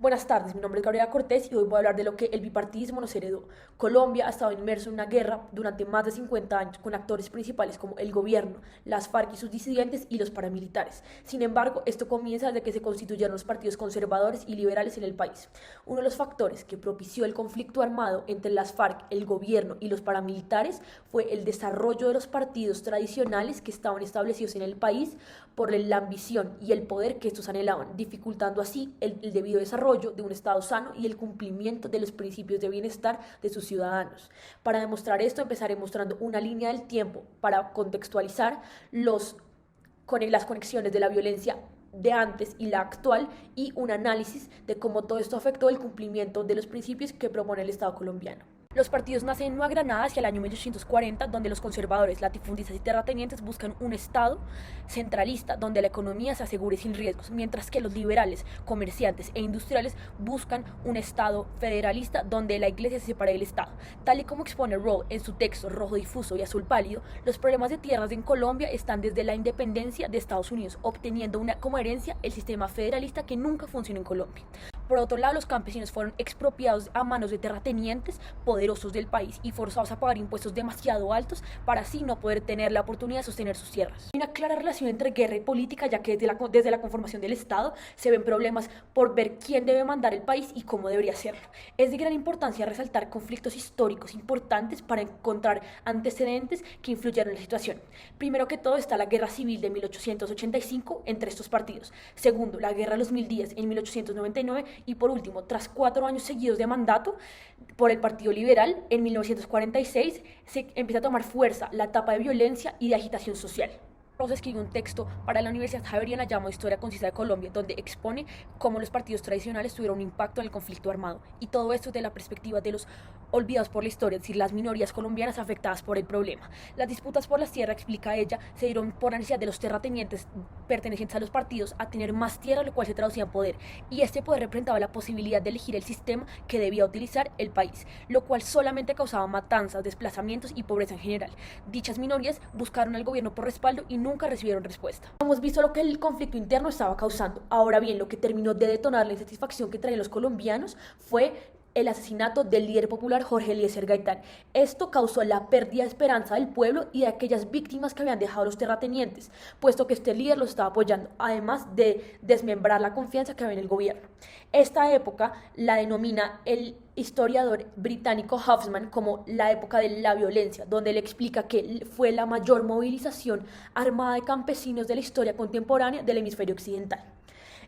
Buenas tardes, mi nombre es Gabriela Cortés y hoy voy a hablar de lo que el bipartidismo nos heredó. Colombia ha estado inmerso en una guerra durante más de 50 años con actores principales como el gobierno, las FARC y sus disidentes y los paramilitares. Sin embargo, esto comienza desde que se constituyeron los partidos conservadores y liberales en el país. Uno de los factores que propició el conflicto armado entre las FARC, el gobierno y los paramilitares fue el desarrollo de los partidos tradicionales que estaban establecidos en el país por la ambición y el poder que estos anhelaban, dificultando así el debido desarrollo de un Estado sano y el cumplimiento de los principios de bienestar de sus ciudadanos. Para demostrar esto, empezaré mostrando una línea del tiempo para contextualizar las conexiones de la violencia de antes y la actual y un análisis de cómo todo esto afectó el cumplimiento de los principios que propone el Estado colombiano. Los partidos nacen en Nueva Granada hacia el año 1840, donde los conservadores, latifundistas y terratenientes buscan un Estado centralista donde la economía se asegure sin riesgos, mientras que los liberales, comerciantes e industriales buscan un Estado federalista donde la Iglesia se separe del Estado. Tal y como expone Roll en su texto Rojo Difuso y Azul Pálido, los problemas de tierras en Colombia están desde la independencia de Estados Unidos, obteniendo como herencia el sistema federalista que nunca funcionó en Colombia. Por otro lado, los campesinos fueron expropiados a manos de terratenientes poderosos del país y forzados a pagar impuestos demasiado altos para así no poder tener la oportunidad de sostener sus tierras. Hay una clara relación entre guerra y política, ya que desde la conformación del Estado se ven problemas por ver quién debe mandar el país y cómo debería hacerlo. Es de gran importancia resaltar conflictos históricos importantes para encontrar antecedentes que influyeron en la situación. Primero que todo está la Guerra Civil de 1885 entre estos partidos. Segundo, la Guerra de los Mil Días en 1899 y por último, tras 4 años seguidos de mandato por el Partido Liberal, en 1946 se empieza a tomar fuerza la etapa de violencia y de agitación social. Rosa escribe un texto para la Universidad Javeriana llamado Historia Concisa de Colombia, donde expone cómo los partidos tradicionales tuvieron un impacto en el conflicto armado. Y todo esto desde la perspectiva de los olvidados por la historia, es decir, las minorías colombianas afectadas por el problema. Las disputas por las tierras, explica ella, se dieron por la necesidad de los terratenientes pertenecientes a los partidos a tener más tierra, lo cual se traducía en poder. Y este poder representaba la posibilidad de elegir el sistema que debía utilizar el país, lo cual solamente causaba matanzas, desplazamientos y pobreza en general. Dichas minorías buscaron al gobierno por respaldo y nunca recibieron respuesta. Hemos visto lo que el conflicto interno estaba causando. Ahora bien, lo que terminó de detonar la insatisfacción que traían los colombianos fue el asesinato del líder popular Jorge Eliezer Gaitán. Esto causó la pérdida de esperanza del pueblo y de aquellas víctimas que habían dejado los terratenientes, puesto que este líder los estaba apoyando, además de desmembrar la confianza que había en el gobierno. Esta época la denomina el historiador británico Hoffman como la época de la violencia, donde él explica que fue la mayor movilización armada de campesinos de la historia contemporánea del hemisferio occidental.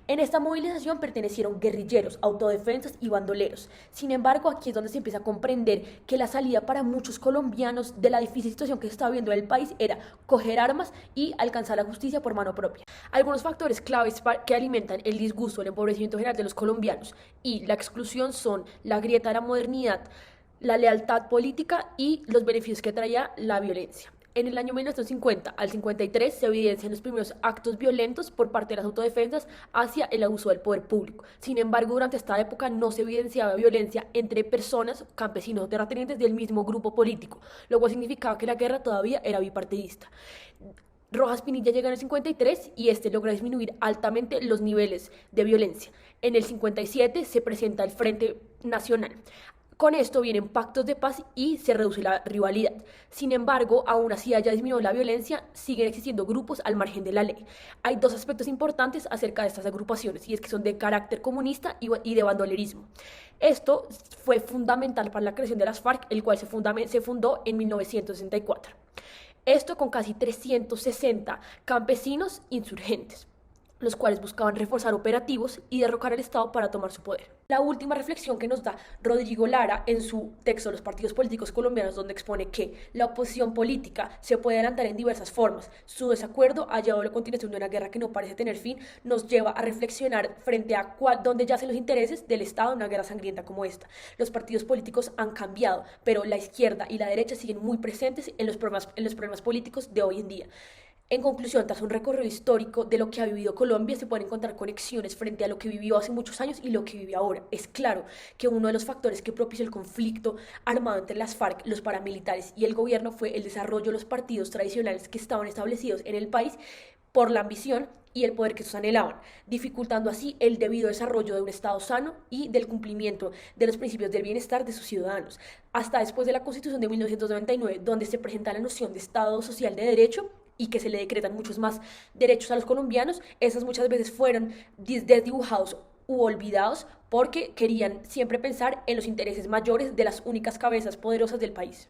En esta movilización pertenecieron guerrilleros, autodefensas y bandoleros. Sin embargo, aquí es donde se empieza a comprender que la salida para muchos colombianos de la difícil situación que se estaba viendo en el país era coger armas y alcanzar la justicia por mano propia. Algunos factores claves que alimentan el disgusto, el empobrecimiento general de los colombianos y la exclusión son la grieta de la modernidad, la lealtad política y los beneficios que traía la violencia. En el año 1950 al 53 se evidencian los primeros actos violentos por parte de las autodefensas hacia el abuso del poder público. Sin embargo, durante esta época no se evidenciaba violencia entre personas, campesinos o terratenientes del mismo grupo político, lo cual significaba que la guerra todavía era bipartidista. Rojas Pinilla llega en el 53 y este logra disminuir altamente los niveles de violencia. En el 57 se presenta el Frente Nacional. Con esto vienen pactos de paz y se reduce la rivalidad. Sin embargo, aún así haya disminuido la violencia, siguen existiendo grupos al margen de la ley. Hay dos aspectos importantes acerca de estas agrupaciones, y es que son de carácter comunista y de bandolerismo. Esto fue fundamental para la creación de las FARC, el cual se fundó en 1964. Esto con casi 360 campesinos insurgentes, los cuales buscaban reforzar operativos y derrocar al Estado para tomar su poder. La última reflexión que nos da Rodrigo Lara en su texto Los partidos políticos colombianos, donde expone que la oposición política se puede adelantar en diversas formas. Su desacuerdo ha llevado a la continuación de una guerra que no parece tener fin, nos lleva a reflexionar frente a dónde yacen los intereses del Estado en una guerra sangrienta como esta. Los partidos políticos han cambiado, pero la izquierda y la derecha siguen muy presentes en los problemas políticos de hoy en día. En conclusión, tras un recorrido histórico de lo que ha vivido Colombia, se pueden encontrar conexiones frente a lo que vivió hace muchos años y lo que vive ahora. Es claro que uno de los factores que propició el conflicto armado entre las FARC, los paramilitares y el gobierno fue el desarrollo de los partidos tradicionales que estaban establecidos en el país por la ambición y el poder que estos anhelaban, dificultando así el debido desarrollo de un Estado sano y del cumplimiento de los principios del bienestar de sus ciudadanos. Hasta después de la Constitución de 1999, donde se presenta la noción de Estado social de derecho y que se le decretan muchos más derechos a los colombianos, esas muchas veces fueron desdibujados u olvidados porque querían siempre pensar en los intereses mayores de las únicas cabezas poderosas del país.